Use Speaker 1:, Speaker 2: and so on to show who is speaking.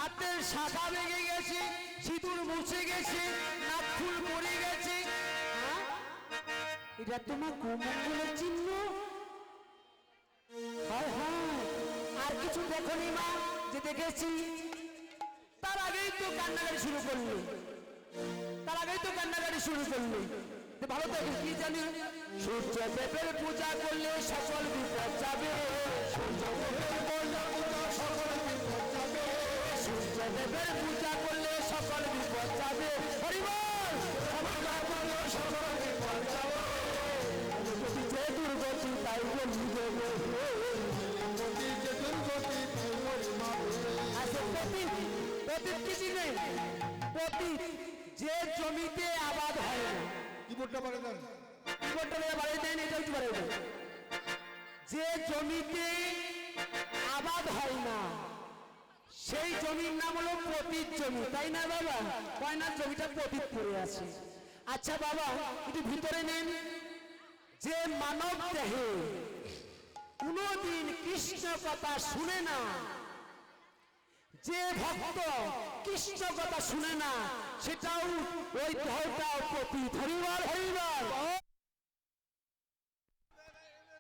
Speaker 1: হাতের শাখা ভেঙে গেছে, সিঁদুর মুছে গেছে, নাক ফুল পড়ে গেছে। এটা তোমার কুমঙ্গলের চিহ্ন? হায় হায়, আর কিছু দেখনি মা? যে দেখেছি তার আগেই তো কান্নাকাটি শুরু করলো, তার আগেই তো কান্নাকাটি শুরু করলো। ভালো থাকে কি জানি, সূর্য দেবের পূজা করলে সকল বিপদ যাবে, সূর্য দেবের পূজা করলে সকল বিপদ যাবে। হরিবল, যে দুর্গতি তাই বলি দেবে। যে জমিতে আবাদ হয় না,
Speaker 2: কিবোর্ডটা বাড়ি দেন,
Speaker 1: কিবোর্ডটা বাড়ি দেন, এটা একটু বাড়ি দেন। যে জমিতে আবাদ হয় না সেই জমির নাম হলো পতিত জমি, তাই না বাবা? কয়নার জমিটা পতিত পড়ে আছে। আচ্ছা বাবা একটু ভিতরে নেন। যে মানব দেহে কোনদিন কৃষ্ণ কথা শুনে না, যে ভক্ত কৃষ্ণ কথা শুনে না, সেটাও ওই দেহটাও পতিত। হরিবল হরিবল।